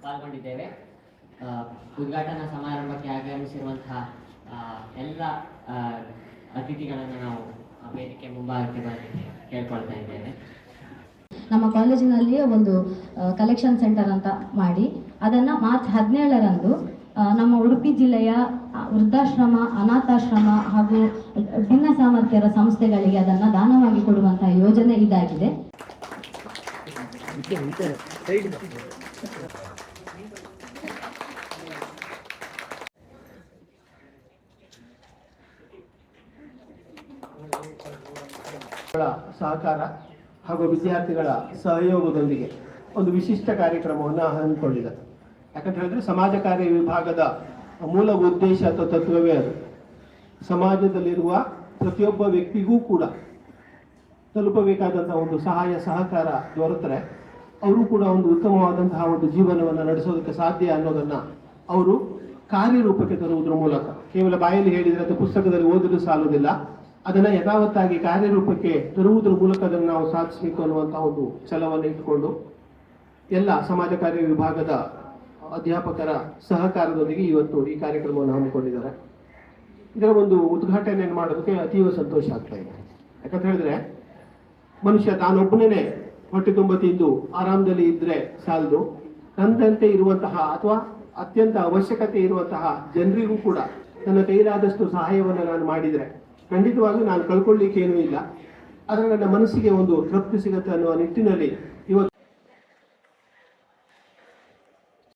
ಪಾಲ್ಗೊಂಡಿದ್ದೇವೆ. ಉದ್ಘಾಟನಾ ಸಮಾರಂಭಕ್ಕೆ ಆಗಮಿಸಿರುವಂತಹ ಎಲ್ಲ ಅತಿಥಿಗಳನ್ನು ನಾವು ವೇದಿಕೆ ಮುಂಭಾಗಕ್ಕೆ ಬರಲಿಕ್ಕೆ ಕೇಳ್ಕೊಳ್ತಾ ಇದ್ದೇವೆ. ನಮ್ಮ ಕಾಲೇಜಿನಲ್ಲಿ ಒಂದು ಕಲೆಕ್ಷನ್ ಸೆಂಟರ್ ಅಂತ ಮಾಡಿ ಅದನ್ನು ಮಾರ್ಚ್ 17ರಂದು ನಮ್ಮ ಉಡುಪಿ ಜಿಲ್ಲೆಯ ವೃದ್ಧಾಶ್ರಮ, ಅನಾಥಾಶ್ರಮ ಹಾಗೂ ಭಿನ್ನ ಸಾಮರ್ಥ್ಯರ ಸಂಸ್ಥೆಗಳಿಗೆ ಅದನ್ನು ದಾನವಾಗಿ ಕೊಡುವಂತಹ ಯೋಜನೆ ಇದಾಗಿದೆ. ಸಹಕಾರ ಹಾಗೂ ವಿದ್ಯಾರ್ಥಿಗಳ ಸಹಯೋಗದೊಂದಿಗೆ ಒಂದು ವಿಶಿಷ್ಟ ಕಾರ್ಯಕ್ರಮವನ್ನು ಹಮ್ಮಿಕೊಂಡಿದೆ. ಯಾಕಂತ ಹೇಳಿದ್ರೆ ಸಮಾಜ ಕಾರ್ಯ ವಿಭಾಗದ ಮೂಲ ಉದ್ದೇಶ ಅಥವಾ ತತ್ವವೇ ಅದು. ಸಮಾಜದಲ್ಲಿರುವ ಪ್ರತಿಯೊಬ್ಬ ವ್ಯಕ್ತಿಗೂ ಕೂಡ ತಲುಪಬೇಕಾದಂತಹ ಒಂದು ಸಹಾಯ ಸಹಕಾರ ದೊರೆತರೆ ಅವರು ಕೂಡ ಒಂದು ಉತ್ತಮವಾದಂತಹ ಒಂದು ಜೀವನವನ್ನು ನಡೆಸೋದಕ್ಕೆ ಸಾಧ್ಯ ಅನ್ನೋದನ್ನ ಅವರು ಕಾರ್ಯರೂಪಕ್ಕೆ ತರುವುದರ ಮೂಲಕ, ಕೇವಲ ಬಾಯಲ್ಲಿ ಹೇಳಿದರೆ ಅಥವಾ ಪುಸ್ತಕದಲ್ಲಿ ಓದಲು ಸಾಲುವುದಿಲ್ಲ, ಅದನ್ನು ಯಥಾವತ್ತಾಗಿ ಕಾರ್ಯರೂಪಕ್ಕೆ ತರುವುದರ ಮೂಲಕ ಅದನ್ನು ನಾವು ಸಾಧಿಸಬೇಕು ಅನ್ನುವಂತಹ ಒಂದು ಛಲವನ್ನು ಇಟ್ಟುಕೊಂಡು ಎಲ್ಲ ಸಮಾಜ ಕಾರ್ಯ ವಿಭಾಗದ ಅಧ್ಯಾಪಕರ ಸಹಕಾರದೊಂದಿಗೆ ಇವತ್ತು ಈ ಕಾರ್ಯಕ್ರಮವನ್ನು ಹಮ್ಮಿಕೊಂಡಿದ್ದಾರೆ. ಇದರ ಒಂದು ಉದ್ಘಾಟನೆಯನ್ನು ಮಾಡೋದಕ್ಕೆ ಅತೀವ ಸಂತೋಷ ಆಗ್ತಾ ಇದೆ. ಯಾಕಂತ ಹೇಳಿದ್ರೆ ಮನುಷ್ಯ ತಾನೊಬ್ಬನೇ ಹೊಟ್ಟೆ ತುಂಬ ತಿಂದು ಆರಾಮದಲ್ಲಿ ಇದ್ರೆ ಸಾಲದು, ತನ್ನಂತೆ ಇರುವಂತಹ ಅಥವಾ ಅತ್ಯಂತ ಅವಶ್ಯಕತೆ ಇರುವಂತಹ ಜನರಿಗೂ ಕೂಡ ನನ್ನ ಕೈಲಾದಷ್ಟು ಸಹಾಯವನ್ನು ನಾನು ಮಾಡಿದರೆ ಖಂಡಿತವಾಗ್ಲೂ ನಾನು ಕಳ್ಕೊಳ್ಳಿಕ್ಕೆ ಏನೂ ಇಲ್ಲ, ಆದರೆ ನನ್ನ ಮನಸ್ಸಿಗೆ ಒಂದು ತೃಪ್ತಿ ಸಿಗುತ್ತೆ ಅನ್ನುವ ನಿಟ್ಟಿನಲ್ಲಿ